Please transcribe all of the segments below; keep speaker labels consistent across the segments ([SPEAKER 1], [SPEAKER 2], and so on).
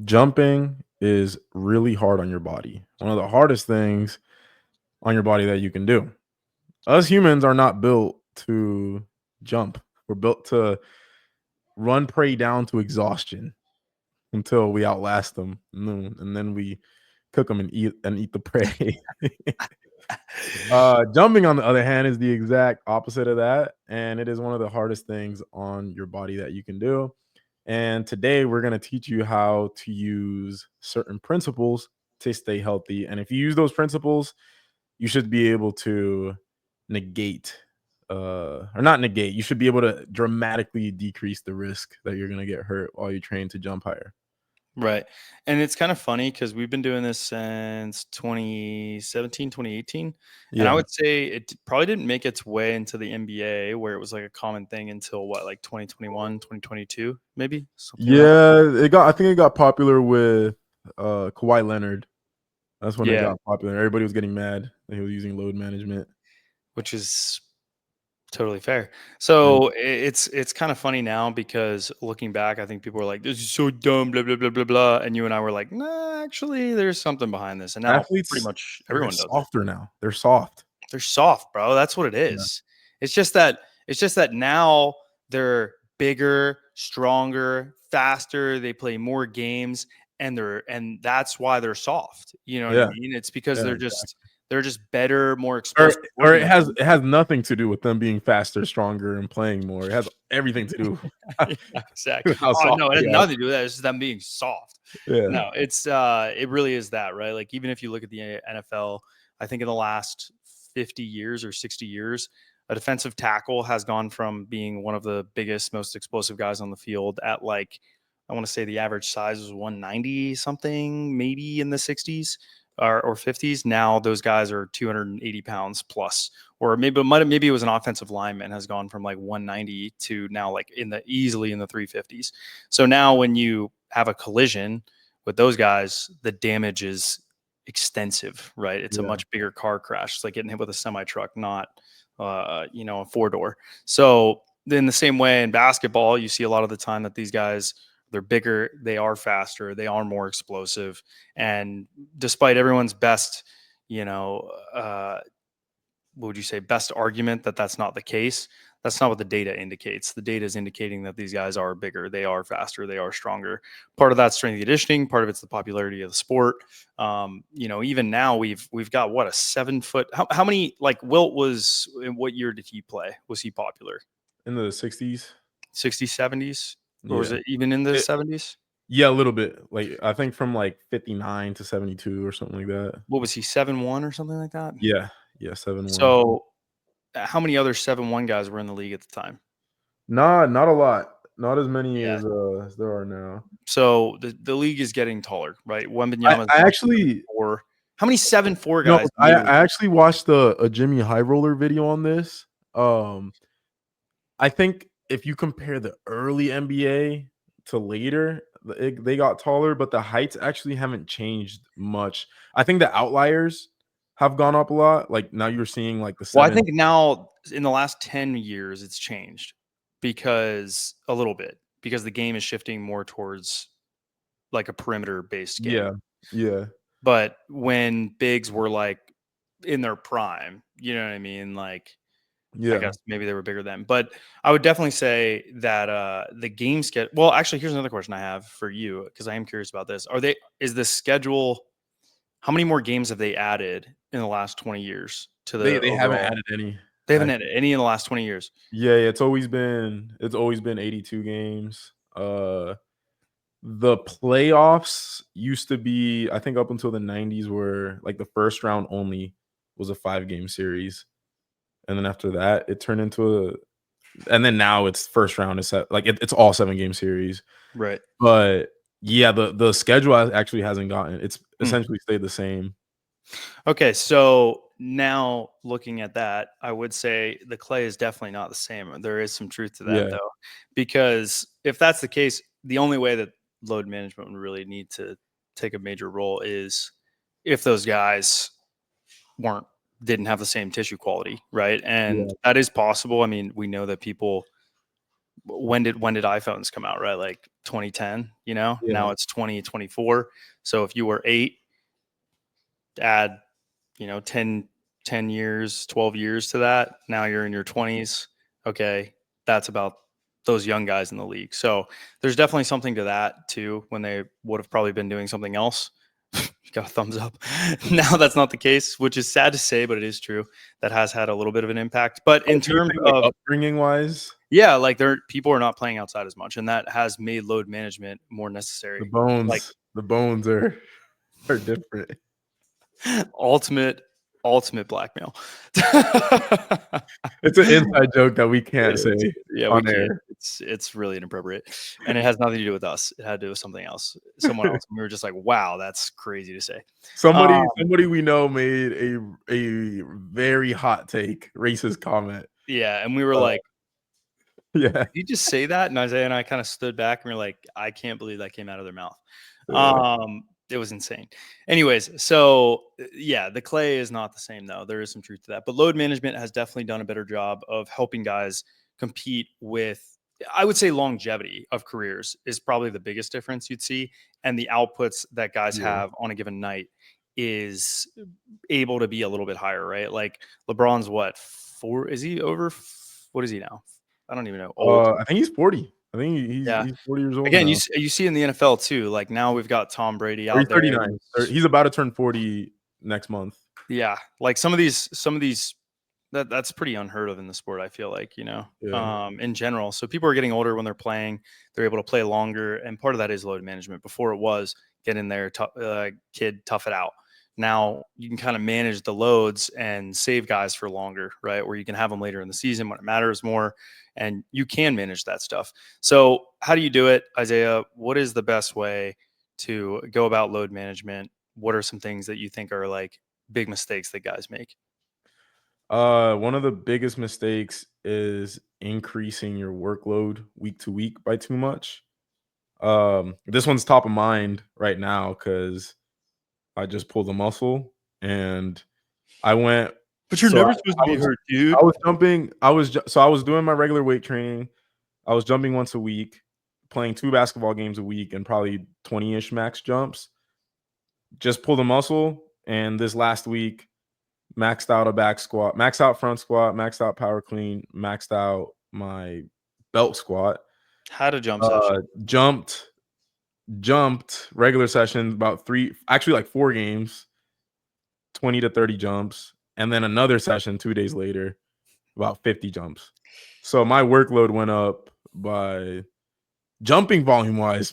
[SPEAKER 1] Jumping is really hard on your body. One of the hardest things on your body that you can do. Us humans are not built to jump. We're built to run prey down to exhaustion until we outlast them, and then we cook them and eat the prey. Jumping, on the other hand, is the exact opposite of that, and it is one of the hardest things on your body that you can do. And today we're going to teach you how to use certain principles to stay healthy. And if you use those principles, you should be able to negate, or not negate, you should be able to dramatically decrease the risk that you're going to get hurt while you train to jump higher.
[SPEAKER 2] Right. And it's kind of funny because we've been doing this since 2017, 2018. And I
[SPEAKER 1] Yeah.
[SPEAKER 2] would say it probably didn't make its way into the NBA where it was like a common thing until what, like 2021, 2022, maybe something around.
[SPEAKER 1] Yeah, I think it got popular with Kawhi Leonard. That's when it
[SPEAKER 2] Yeah.
[SPEAKER 1] got popular. Everybody was getting mad that he was using load management.
[SPEAKER 2] Which is totally fair.
[SPEAKER 1] Yeah.
[SPEAKER 2] So it's kind of funny now because looking back, I think people were like, "This is so dumb," blah blah blah blah blah, and you and I were like, "Nah, actually, there's something behind this." And now pretty
[SPEAKER 1] Athletes,
[SPEAKER 2] much
[SPEAKER 1] they're
[SPEAKER 2] everyone does it.
[SPEAKER 1] softer now. They're soft.
[SPEAKER 2] They're soft, bro. That's what it
[SPEAKER 1] Yeah.
[SPEAKER 2] is. It's just that now they're bigger, stronger, faster. They play more games, and that's why they're soft. You know what I
[SPEAKER 1] Yeah.
[SPEAKER 2] mean? It's because
[SPEAKER 1] Yeah,
[SPEAKER 2] they're just better, more
[SPEAKER 1] Or
[SPEAKER 2] explosive
[SPEAKER 1] or it has
[SPEAKER 2] organisms.
[SPEAKER 1] it has nothing to do with them being faster, stronger, and playing more. It has everything to do
[SPEAKER 2] Yeah, exactly.
[SPEAKER 1] with how
[SPEAKER 2] Oh
[SPEAKER 1] soft
[SPEAKER 2] no, it has
[SPEAKER 1] they are.
[SPEAKER 2] nothing to do with that. It's just them being soft.
[SPEAKER 1] Yeah.
[SPEAKER 2] No, it really is that, right? Like even if you look at the NFL, I think in the last 50 years or 60 years, a defensive tackle has gone from being one of the biggest, most explosive guys on the field at like I want to say the average size was 190 something, maybe in the 60s or 50s. Now those guys are 280 pounds plus, or maybe it was an offensive lineman has gone from like 190 to now like easily in the 350s. So now when you have a collision with those guys, the damage is extensive, right? It's a
[SPEAKER 1] Yeah.
[SPEAKER 2] much bigger car crash. It's like getting hit with a semi truck, not a 4-door. So in the same way in basketball, you see a lot of the time that these guys they're bigger, they are faster, they are more explosive, and despite everyone's best, you know, what would you say, best argument that that's not the case, that's not what the data indicates. The data is indicating that these guys are bigger, they are faster, they are stronger. Part of that's strength and conditioning, part of it's the popularity of the sport. Even now we've got what, a 7 foot, how many, like Wilt was in, what year did he play, was he popular?
[SPEAKER 1] In the 60s?
[SPEAKER 2] 60s, 70s, or was
[SPEAKER 1] Yeah.
[SPEAKER 2] it even in the
[SPEAKER 1] It
[SPEAKER 2] 70s?
[SPEAKER 1] Yeah, a little bit. Like, I think from, like, 59 to 72 or something like that.
[SPEAKER 2] What was he, 7'1" or something like that?
[SPEAKER 1] Yeah. Yeah, 7-1.
[SPEAKER 2] So how many other 7'1" guys were in the league at the time?
[SPEAKER 1] Nah, not a lot. Not as many
[SPEAKER 2] Yeah.
[SPEAKER 1] as there are now.
[SPEAKER 2] So the league is getting taller, right?
[SPEAKER 1] I
[SPEAKER 2] Wembanyama's
[SPEAKER 1] I
[SPEAKER 2] now
[SPEAKER 1] actually
[SPEAKER 2] 7'4". How many 7'4"
[SPEAKER 1] you know,
[SPEAKER 2] guys
[SPEAKER 1] I
[SPEAKER 2] made?
[SPEAKER 1] I actually watched a Jimmy High Roller video on this. Um, I think if you compare the early NBA to later, they got taller, but the heights actually haven't changed much. I think the outliers have gone up a lot. Like, now you're seeing, like, the
[SPEAKER 2] Well, I
[SPEAKER 1] 7.
[SPEAKER 2] think now in the last 10 years it's changed because a little bit because the game is shifting more towards like a perimeter based game.
[SPEAKER 1] Yeah. Yeah.
[SPEAKER 2] But when bigs were like in their prime, you know what I mean? Like I
[SPEAKER 1] Yeah.
[SPEAKER 2] guess maybe they were bigger then, but I would definitely say that the game schedule. Well, actually, here's another question I have for you because I am curious about this. Is the schedule? How many more games have they added in the last 20 years to the
[SPEAKER 1] They haven't
[SPEAKER 2] overall?
[SPEAKER 1] added any,
[SPEAKER 2] They haven't added
[SPEAKER 1] actually.
[SPEAKER 2] any in the last 20 years.
[SPEAKER 1] Yeah, it's always been 82 games. The playoffs used to be, I think, up until the 90s, where, like, the first round only was a 5-game series, and then after that, it turned into a and then now it's first round is set, like, it's all 7-game series.
[SPEAKER 2] Right.
[SPEAKER 1] But, yeah, the schedule actually hasn't gotten, it's
[SPEAKER 2] Hmm.
[SPEAKER 1] essentially stayed the same.
[SPEAKER 2] Okay, so now looking at that, I would say the clay is definitely not the same. There is some truth to that,
[SPEAKER 1] Yeah,
[SPEAKER 2] though, because if that's the case, the only way that load management would really need to take a major role is if those guys weren't didn't have the same tissue quality, right? And
[SPEAKER 1] yeah,
[SPEAKER 2] that is possible. I mean, we know that people when did iPhones come out, right? Like 2010, you know,
[SPEAKER 1] Yeah.
[SPEAKER 2] now it's 2024. So if you were 8, add, 10 years, 12 years to that. Now you're in your 20s. Okay. That's about those young guys in the league. So there's definitely something to that too, when they would have probably been doing something else. Got a thumbs up. Now that's not the case, which is sad to say, but it is true. That has had a little bit of an impact. But in
[SPEAKER 1] Do you
[SPEAKER 2] terms
[SPEAKER 1] think, like,
[SPEAKER 2] of,
[SPEAKER 1] upbringing wise,
[SPEAKER 2] yeah, like people are not playing outside as much, and that has made load management more
[SPEAKER 1] the
[SPEAKER 2] necessary. Like
[SPEAKER 1] bones are different.
[SPEAKER 2] ultimate blackmail.
[SPEAKER 1] It's an inside joke that we
[SPEAKER 2] It
[SPEAKER 1] can't say
[SPEAKER 2] is. Yeah, we
[SPEAKER 1] on
[SPEAKER 2] can't.
[SPEAKER 1] air.
[SPEAKER 2] It's really inappropriate, and it has nothing to do with us. It had to do with something else, someone else. And we were just like, "Wow, that's crazy to say."
[SPEAKER 1] Somebody
[SPEAKER 2] Um,
[SPEAKER 1] somebody we know made a very hot take, racist comment.
[SPEAKER 2] yeah, and we were
[SPEAKER 1] Uh,
[SPEAKER 2] like,
[SPEAKER 1] yeah,
[SPEAKER 2] "Did you just say that?" And Isaiah and I kind of stood back and we are like, "I can't believe that came out of their mouth."
[SPEAKER 1] yeah,
[SPEAKER 2] It was insane. Anyways, so yeah, the clay is not the same though. There is some truth to that. But load management has definitely done a better job of helping guys compete with, I would say, longevity of careers is probably the biggest difference you'd see. And the outputs that guys
[SPEAKER 1] yeah.
[SPEAKER 2] have on a given night is able to be a little bit higher, right? Like LeBron's what, four? Is he over? What is he now? I don't even know. Old.
[SPEAKER 1] I think he's 40. I think
[SPEAKER 2] Yeah.
[SPEAKER 1] he's 40 years old
[SPEAKER 2] Again,
[SPEAKER 1] now.
[SPEAKER 2] you see in the NFL too. Like now we've got Tom Brady
[SPEAKER 1] Or he's
[SPEAKER 2] out there.
[SPEAKER 1] 39. He's about to turn 40 next month.
[SPEAKER 2] Yeah, like some of these that's pretty unheard of in the sport. I feel like,
[SPEAKER 1] Yeah,
[SPEAKER 2] in general. So people are getting older when they're playing. They're able to play longer, and part of that is load management. Before it was get in there, kid, tough it out. Now you can kind of manage the loads and save guys for longer, right? Where you can have them later in the season when it matters more, and you can manage that stuff. So how do you do it, Isaiah? What is the best way to go about load management? What are some things that you think are like big mistakes that guys make?
[SPEAKER 1] one of the biggest mistakes is increasing your workload week to week by too much. This one's top of mind right now because I just pulled a muscle and I went.
[SPEAKER 2] But you're
[SPEAKER 1] So
[SPEAKER 2] never supposed to be hurt,
[SPEAKER 1] I
[SPEAKER 2] dude.
[SPEAKER 1] was jumping. So I was doing my regular weight training. I was jumping once a week, playing 2 basketball games a week, and probably 20-ish max jumps. Just pulled a muscle, and this last week maxed out a back squat, maxed out front squat, maxed out power clean, maxed out my belt squat.
[SPEAKER 2] Had a jump session.
[SPEAKER 1] Uh, jumped jumped regular session about 3, actually like 4 games, 20 to 30 jumps, and then another session 2 days later, about 50 jumps. So my workload went up by jumping volume wise,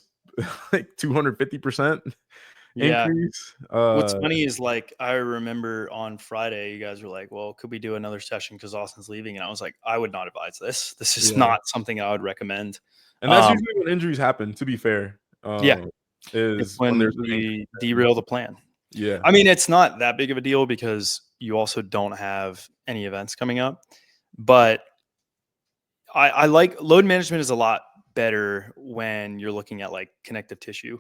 [SPEAKER 1] like 250%
[SPEAKER 2] Yeah.
[SPEAKER 1] increase.
[SPEAKER 2] What's funny is like I remember on Friday, you guys were like, "Well, could we do another session because Austin's leaving?" And I was like, "I would not advise this. This is
[SPEAKER 1] Yeah.
[SPEAKER 2] not something I would recommend."
[SPEAKER 1] And that's
[SPEAKER 2] Um,
[SPEAKER 1] usually when injuries happen, to be fair,
[SPEAKER 2] yeah, it's
[SPEAKER 1] is when
[SPEAKER 2] when
[SPEAKER 1] there's pain.
[SPEAKER 2] we derail the plan.
[SPEAKER 1] Yeah.
[SPEAKER 2] I mean, it's not that big of a deal because you also don't have any events coming up, but I like load management is a lot better when you're looking at like connective tissue.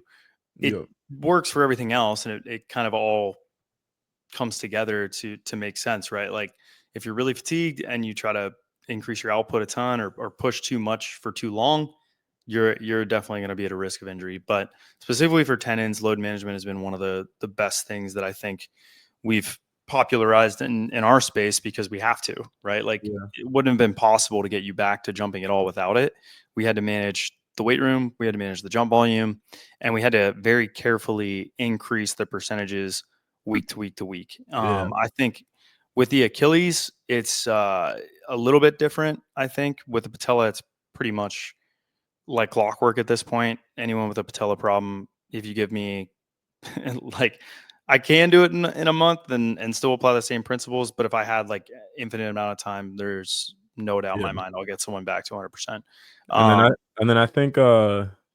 [SPEAKER 2] It
[SPEAKER 1] Yep.
[SPEAKER 2] works for everything else, and it kind of all comes together to make sense, right? Like if you're really fatigued and you try to increase your output a ton or push too much for too long, you're definitely going to be at a risk of injury. But specifically for tendons, load management has been one of the best things that I think we've popularized in our space because we have to, right? Like
[SPEAKER 1] Yeah.
[SPEAKER 2] it wouldn't have been possible to get you back to jumping at all without it. We had to manage the weight room, we had to manage the jump volume, and we had to very carefully increase the percentages week to week to week.
[SPEAKER 1] Yeah.
[SPEAKER 2] I think with the Achilles, it's a little bit different. I think with the patella, it's pretty much like clockwork at this point. Anyone with a patella problem, if you give me like I can do it in a month and still apply the same principles. But if I had like infinite amount of time, there's no doubt in
[SPEAKER 1] Yeah.
[SPEAKER 2] my mind I'll get someone back to 100%.
[SPEAKER 1] And then I
[SPEAKER 2] Um,
[SPEAKER 1] and then I think,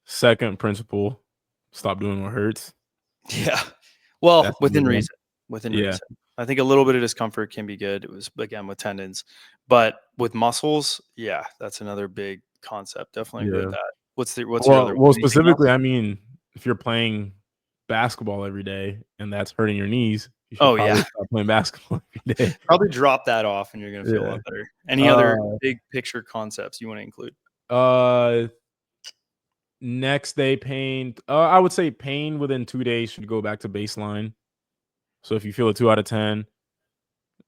[SPEAKER 1] second principle, stop doing what hurts.
[SPEAKER 2] yeah. Well,
[SPEAKER 1] That's a
[SPEAKER 2] within
[SPEAKER 1] big one.
[SPEAKER 2] reason. Within
[SPEAKER 1] Yeah.
[SPEAKER 2] reason. I think a little bit of discomfort can be good. It was again with tendons, but with muscles, yeah, that's another big concept. Definitely agree with
[SPEAKER 1] Yeah.
[SPEAKER 2] that. What's your
[SPEAKER 1] Well
[SPEAKER 2] other one?
[SPEAKER 1] well,
[SPEAKER 2] Anything
[SPEAKER 1] specifically,
[SPEAKER 2] else?
[SPEAKER 1] I mean, if you're playing basketball every day and that's hurting your knees, you should
[SPEAKER 2] Oh
[SPEAKER 1] probably
[SPEAKER 2] yeah.
[SPEAKER 1] stop playing basketball every day.
[SPEAKER 2] Probably drop that off and you're gonna feel a
[SPEAKER 1] Yeah.
[SPEAKER 2] lot better. Any other
[SPEAKER 1] Uh,
[SPEAKER 2] big picture concepts you want to include?
[SPEAKER 1] uh, Next day pain. I would say pain within 2 days should go back to baseline. So if you feel a 2 out of 10,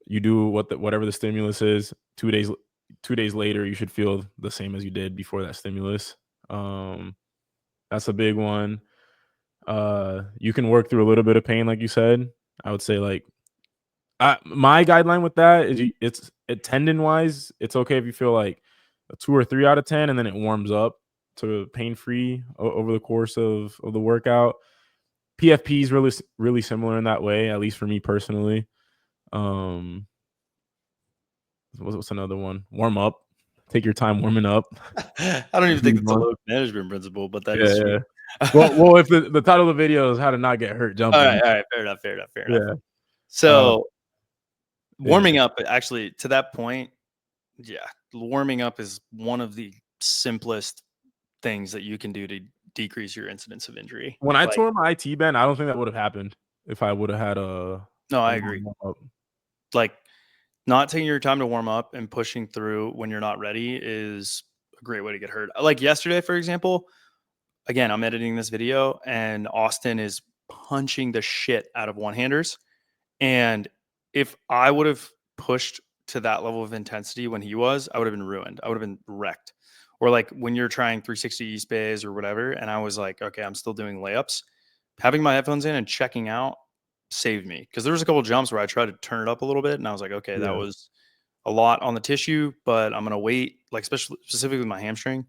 [SPEAKER 1] you do whatever the stimulus is. 2 days later, you should feel the same as you did before that stimulus. Um, that's a big one. You can work through a little bit of pain, like you said. I would say like my guideline with that is tendon wise, it's okay if you feel like a 2 or 3 out of 10, and then it warms up to pain free over the course of the workout. PFP is really similar in that way, at least for me personally. Um, what's another one? Warm up. Take your time warming up.
[SPEAKER 2] I don't even think
[SPEAKER 1] Huge
[SPEAKER 2] it's a
[SPEAKER 1] one.
[SPEAKER 2] load management principle, but that is
[SPEAKER 1] Yeah,
[SPEAKER 2] sweet.
[SPEAKER 1] yeah. Well, if the title of the video is how to not get hurt jumping.
[SPEAKER 2] All right, fair enough, fair enough, fair enough.
[SPEAKER 1] Yeah. Uh,
[SPEAKER 2] So
[SPEAKER 1] yeah.
[SPEAKER 2] warming up, actually, to that point, yeah, warming up is one of the simplest things that you can do to decrease your incidence of injury.
[SPEAKER 1] When I
[SPEAKER 2] Like,
[SPEAKER 1] tore my IT band, I don't think that would have happened if I would have had
[SPEAKER 2] no,
[SPEAKER 1] a
[SPEAKER 2] I
[SPEAKER 1] long
[SPEAKER 2] agree.
[SPEAKER 1] warm up.
[SPEAKER 2] Like, not taking your time to warm up and pushing through when you're not ready is a great way to get hurt. Like yesterday, for example, again, I'm editing this video and Austin is punching the shit out of one handers. And if I would have pushed to that level of intensity when he was, I would have been ruined. I would have been wrecked. Or like when you're trying 360 East Bays or whatever, and I was like, okay, I'm still doing layups. Having my headphones in and checking out saved me because there was a couple jumps where I tried to turn it up a little bit, and I was like, okay, that
[SPEAKER 1] Yeah.
[SPEAKER 2] was a lot on the tissue, but I'm gonna wait, like especially specifically with my hamstring,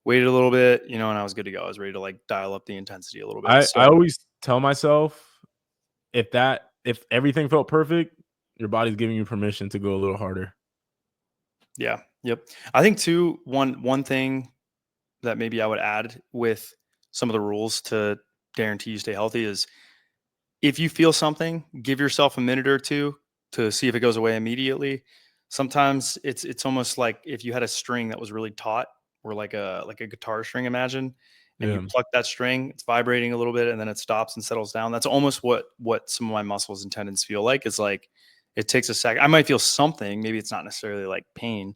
[SPEAKER 2] waited a little bit, and I was good to go. I was ready to like dial up the intensity a little bit.
[SPEAKER 1] I
[SPEAKER 2] So
[SPEAKER 1] always tell myself if everything felt perfect, your body's giving you permission to go a little harder.
[SPEAKER 2] yeah, yep. I think too, one thing that maybe I would add with some of the rules to guarantee you stay healthy is if you feel something, give yourself a minute or two to see if it goes away immediately. Sometimes it's almost like if you had a string that was really taut, or like a guitar string, imagine, and you
[SPEAKER 1] Yeah.
[SPEAKER 2] pluck that string, it's vibrating a little bit, and then it stops and settles down. That's almost what some of my muscles and tendons feel like. It's like it takes a second. I might feel something. Maybe it's not necessarily like pain,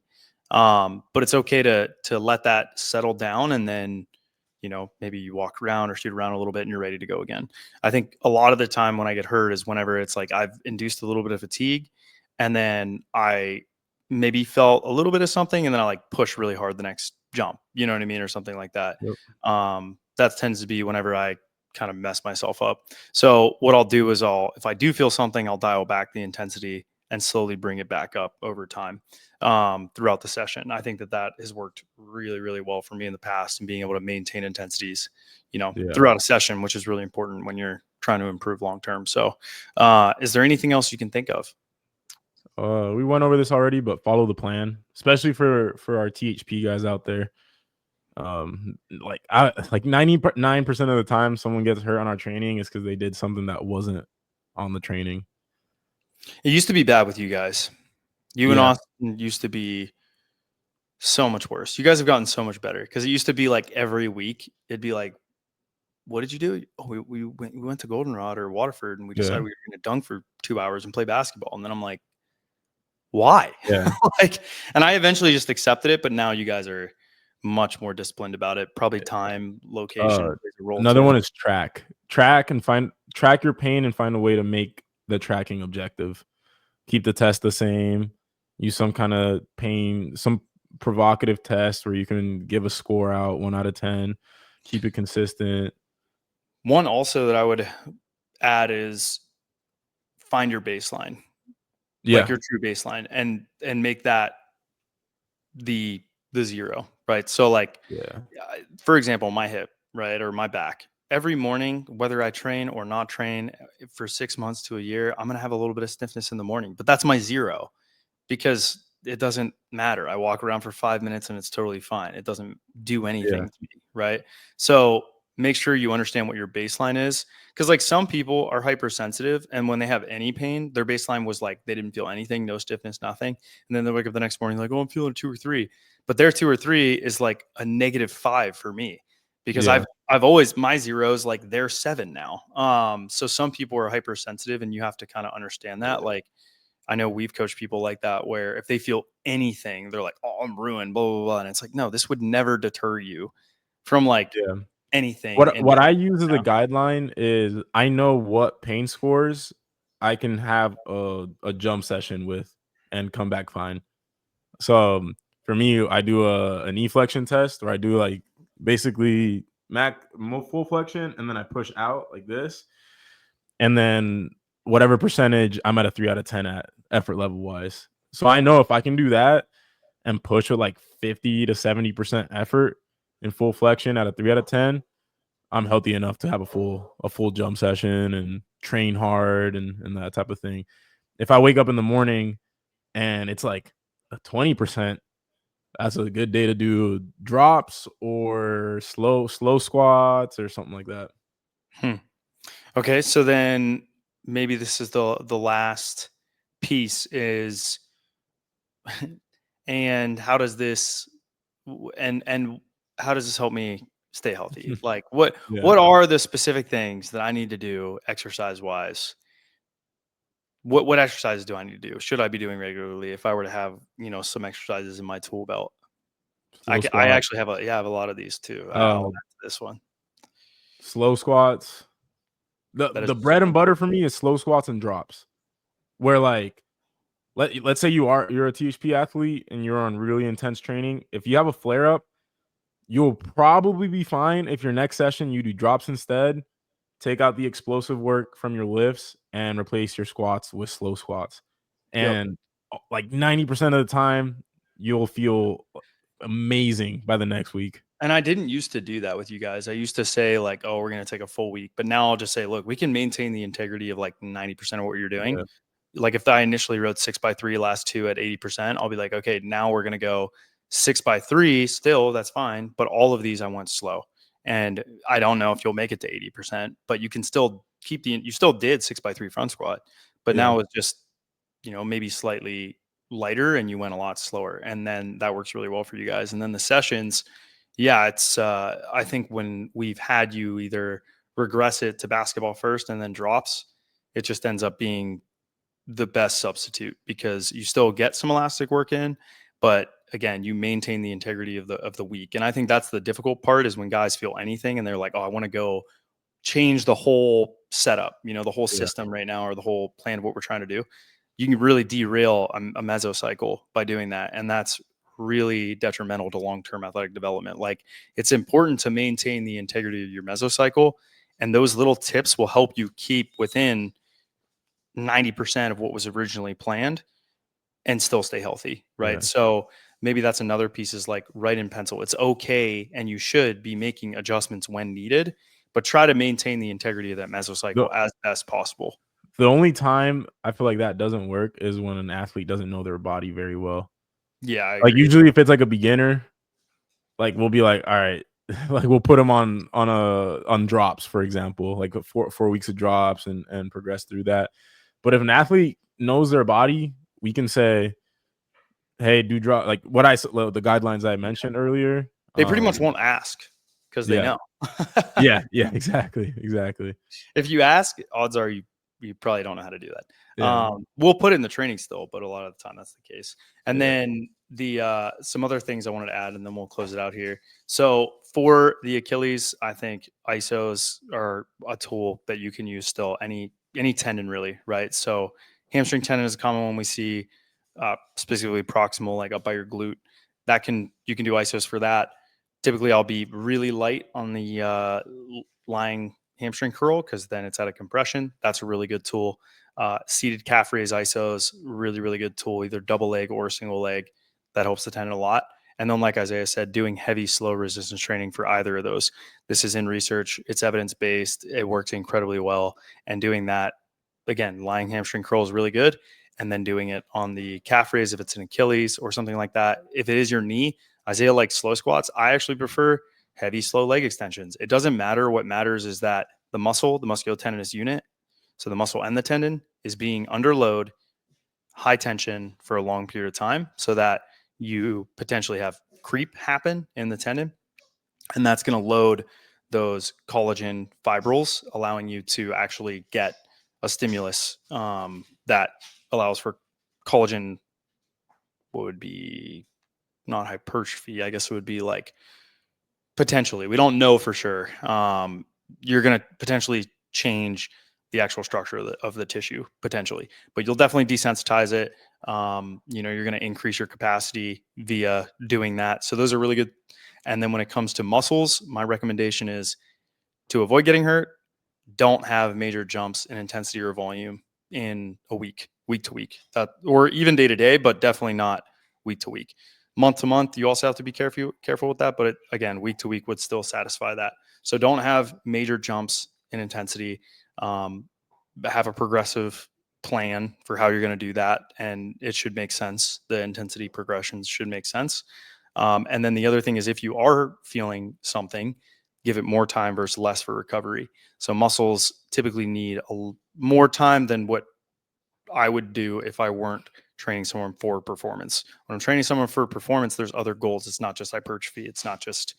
[SPEAKER 2] but it's okay to let that settle down, and then maybe you walk around or shoot around a little bit and you're ready to go again. I think a lot of the time when I get hurt is whenever it's like I've induced a little bit of fatigue and then I maybe felt a little bit of something and then I like push really hard the next jump, you know what I mean? Or something like that.
[SPEAKER 1] Yep.
[SPEAKER 2] That tends to be whenever I kind of mess myself up. So what I'll do is if I do feel something, I'll dial back the intensity and slowly bring it back up over time throughout the session. I think that has worked really, really well for me in the past, and being able to maintain intensities,
[SPEAKER 1] Yeah.
[SPEAKER 2] throughout a session, which is really important when you're trying to improve long term. So, is there anything else you can think of?
[SPEAKER 1] We went over this already, but follow the plan, especially for our THP guys out there. Like 99% of the time someone gets hurt on our training is because they did something that wasn't on the training.
[SPEAKER 2] It used to be bad with you guys. You and
[SPEAKER 1] Yeah.
[SPEAKER 2] Austin used to be so much worse. You guys have gotten so much better because it used to be like every week it'd be like, what did you do? Oh, we went to Goldenrod or Waterford and we decided
[SPEAKER 1] Yeah.
[SPEAKER 2] we were going to dunk for 2 hours and play basketball. And then I'm like, why?
[SPEAKER 1] Yeah.
[SPEAKER 2] Like, and I eventually just accepted it, but now you guys are much more disciplined about it. Probably time, location
[SPEAKER 1] Uh,
[SPEAKER 2] plays a role
[SPEAKER 1] Another
[SPEAKER 2] too.
[SPEAKER 1] one is track your pain and find a way to make the tracking objective. Keep the test the same. Use some kind of some provocative test where you can give a score out 1 out of 10. Keep it consistent.
[SPEAKER 2] One also that I would add is find your baseline, like
[SPEAKER 1] Yeah.
[SPEAKER 2] your true baseline, and make that the zero, right? So like,
[SPEAKER 1] Yeah.
[SPEAKER 2] for example, my hip, right, or my back. Every morning, whether I train or not train for 6 months to a year, I'm gonna have a little bit of stiffness in the morning, but that's my zero because it doesn't matter. I walk around for 5 minutes and it's totally fine. It doesn't do
[SPEAKER 1] Yeah.
[SPEAKER 2] anything to me, right? So make sure you understand what your baseline is. Because like some people are hypersensitive, and when they have any pain, their baseline was like they didn't feel anything, no stiffness, nothing. And then they wake up the next morning like, oh, I'm feeling 2 or 3. But their 2 or 3 is like a -5 for me. Because
[SPEAKER 1] Yeah.
[SPEAKER 2] I've always my zeros like they're 7 now. So some people are hypersensitive and you have to kind of understand that. Like I know we've coached people like that where if they feel anything, they're like, "Oh, I'm ruined," blah blah blah, and it's like, no, this would never deter you from like
[SPEAKER 1] Yeah.
[SPEAKER 2] anything in
[SPEAKER 1] What
[SPEAKER 2] between.
[SPEAKER 1] I use as
[SPEAKER 2] You
[SPEAKER 1] a
[SPEAKER 2] know?
[SPEAKER 1] guideline is I know what pain scores I can have a jump session with and come back fine. So, for me, I do a knee flexion test where I do, like, basically full flexion, and then I push out like this, and then whatever percentage I'm at a 3 out of 10 at effort level wise. So I know if I can do that and push with, like, 50 to 70% effort in full flexion at a 3 out of 10, I'm healthy enough to have a full jump session and train hard and that type of thing. If I wake up in the morning and it's like a 20%, that's a good day to do drops or slow squats or something like that.
[SPEAKER 2] Hmm. Okay, so then maybe this is the last piece is, and how does this and how does this help me stay healthy? Like
[SPEAKER 1] Yeah.
[SPEAKER 2] what are the specific things that I need to do exercise wise? What exercises do I need to do? Should I be doing regularly if I were to have, some exercises in my tool belt?
[SPEAKER 1] Slow
[SPEAKER 2] I
[SPEAKER 1] squats.
[SPEAKER 2] actually have a lot of these too. I'll
[SPEAKER 1] Uh,
[SPEAKER 2] add to this one.
[SPEAKER 1] Slow squats. The
[SPEAKER 2] That is
[SPEAKER 1] the bread
[SPEAKER 2] super
[SPEAKER 1] and butter for
[SPEAKER 2] important.
[SPEAKER 1] me is slow squats and drops. Where like let's say you're a THP athlete and you're on really intense training. If you have a flare up, you'll probably be fine if your next session you do drops instead. Take out the explosive work from your lifts and replace your squats with slow squats.
[SPEAKER 2] Yep.
[SPEAKER 1] And like 90% of the time, you'll feel amazing by the next week.
[SPEAKER 2] And I didn't used to do that with you guys. I used to say like, "Oh, we're going to take a full week," but now I'll just say, "Look, we can maintain the integrity of like 90% of what you're doing."
[SPEAKER 1] Yeah,
[SPEAKER 2] Like if I initially wrote 6x3 last two at 80%, I'll be like, "Okay, now we're going to go 6x3 still, that's fine, but all of these I want slow." And I don't know if you'll make it to 80%, but you can still you still did 6x3 front squat, but
[SPEAKER 1] yeah,
[SPEAKER 2] now it's just, maybe slightly lighter and you went a lot slower. And then that works really well for you guys. And then the sessions, yeah, it's I think when we've had you either regress it to basketball first and then drops, it just ends up being the best substitute because you still get some elastic work in, but again, you maintain the integrity of the week. And I think that's the difficult part is when guys feel anything and they're like, "Oh, I want to go change the whole setup, the whole
[SPEAKER 1] yeah,
[SPEAKER 2] system right now or the whole plan of what we're trying to do." You can really derail a mesocycle by doing that. And that's really detrimental to long-term athletic development. Like it's important to maintain the integrity of your mesocycle. And those little tips will help you keep within 90% of what was originally planned and still stay healthy. Right.
[SPEAKER 1] yeah.
[SPEAKER 2] So maybe that's another piece is like write in pencil. It's okay. And you should be making adjustments when needed, but try to maintain the integrity of that
[SPEAKER 1] The
[SPEAKER 2] mesocycle as best possible.
[SPEAKER 1] the only time I feel like that doesn't work is when an athlete doesn't know their body very well.
[SPEAKER 2] Yeah, I
[SPEAKER 1] Like
[SPEAKER 2] agree.
[SPEAKER 1] usually if it's like a beginner, like we'll be like, all right, like we'll put them on drops, for example, like 4 weeks of drops and progress through that. But if an athlete knows their body, we can say, hey, do drop like the guidelines I mentioned earlier.
[SPEAKER 2] They pretty much won't ask because they
[SPEAKER 1] Yeah,
[SPEAKER 2] know.
[SPEAKER 1] yeah, exactly.
[SPEAKER 2] If you ask, odds are you probably don't know how to do that.
[SPEAKER 1] Yeah,
[SPEAKER 2] We'll put it in the training still, but a lot of the time that's the case. And
[SPEAKER 1] yeah,
[SPEAKER 2] then the some other things I wanted to add, and then we'll close it out here. So for the Achilles, I think ISOs are a tool that you can use still any tendon really, right? So hamstring tendon is a common one we see, specifically proximal, like up by your glute. You can do ISOs for that. Typically, I'll be really light on the lying hamstring curl because then it's out of compression. That's a really good tool. Seated calf raise ISOs, really, really good tool, either double leg or single leg. That helps the tendon a lot. And then, like Isaiah said, doing heavy, slow resistance training for either of those. This is in research, it's evidence based, it works incredibly well. And doing that, again, lying hamstring curl is really good. And then doing it on the calf raise if it's an Achilles or something like that. If it is your knee, Isaiah likes slow squats. I actually prefer heavy, slow leg extensions. It doesn't matter. What matters is that the musculotendinous unit, so the muscle and the tendon, is being under load, high tension for a long period of time so that you potentially have creep happen in the tendon. And that's going to load those collagen fibrils, allowing you to actually get a stimulus that allows for collagen, what would be not hypertrophy, I guess it would be like Potentially, we don't know for sure. You're going to potentially change the actual structure of the tissue potentially, but you'll definitely desensitize it. You're going to increase your capacity via doing that. So those are really good. And then when it comes to muscles, my recommendation is to avoid getting hurt, don't have major jumps in intensity or volume in a week to week, or even day to day, but definitely not week to week. Month to month, you also have to be careful with that. But again, week to week would still satisfy that. So don't have major jumps in intensity. Have a progressive plan for how you're going to do that, and it should make sense. The intensity progressions should make sense. And then the other thing is, if you are feeling something, give it more time versus less for recovery. So muscles typically need more time than what I would do if I weren't training someone for performance. When I'm training someone for performance, there's other goals. It's not just hypertrophy. It's not just,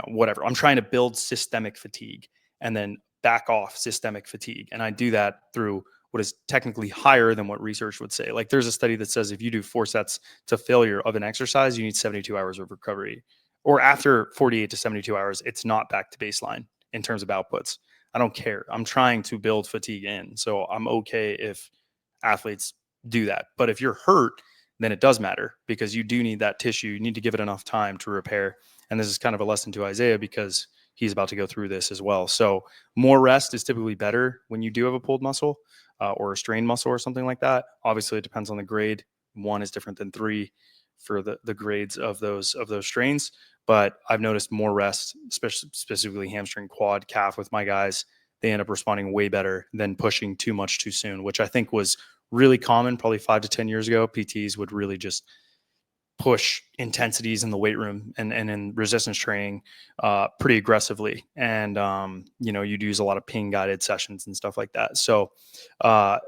[SPEAKER 2] whatever. I'm trying to build systemic fatigue and then back off systemic fatigue. And I do that through what is technically higher than what research would say. Like there's a study that says if you do 4 sets to failure of an exercise, you need 72 hours of recovery. Or after 48 to 72 hours, it's not back to baseline in terms of outputs. I don't care. I'm trying to build fatigue in. So I'm okay if athletes do that. But if you're hurt, then it does matter because you do need that tissue. You need to give it enough time to repair. And this is kind of a lesson to Isaiah because he's about to go through this as well. So more rest is typically better when you do have a pulled muscle or a strained muscle or something like that. Obviously, it depends on the grade. 1 is different than 3 for the grades of those strains. But I've noticed more rest, especially specifically hamstring, quad, calf with my guys. They end up responding way better than pushing too much too soon, which I think was really common probably 5 to 10 years ago. PTs would really just push intensities in the weight room and in resistance training pretty aggressively. And, you'd use a lot of ping guided sessions and stuff like that. So, there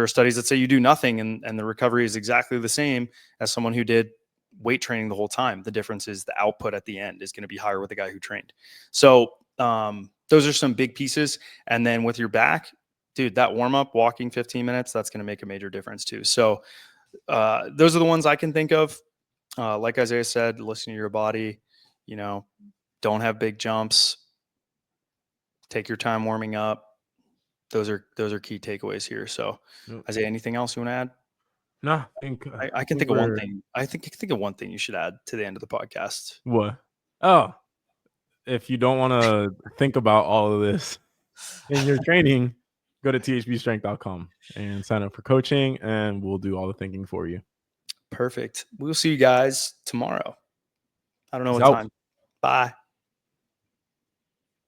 [SPEAKER 2] are studies that say you do nothing and the recovery is exactly the same as someone who did weight training the whole time. The difference is the output at the end is going to be higher with the guy who trained. So, those are some big pieces. And then with your back, dude, that warm up, walking 15 minutes, that's going to make a major difference too. So, those are the ones I can think of. Like Isaiah said, listen to your body, don't have big jumps, take your time warming up. Those are key takeaways here. So
[SPEAKER 1] Yep.
[SPEAKER 2] Isaiah, anything else you want to add?
[SPEAKER 1] No,
[SPEAKER 2] I
[SPEAKER 1] I
[SPEAKER 2] can
[SPEAKER 1] think
[SPEAKER 2] think of one
[SPEAKER 1] we're
[SPEAKER 2] thing. I think of one thing you should add to the end of the podcast.
[SPEAKER 1] what? Oh, if you don't want to think about all of this in your training, go to THPstrength.com and sign up for coaching, and we'll do all the thinking for you.
[SPEAKER 2] Perfect. We'll see you guys tomorrow. I don't know
[SPEAKER 1] Peace
[SPEAKER 2] what
[SPEAKER 1] out.
[SPEAKER 2] time. Bye.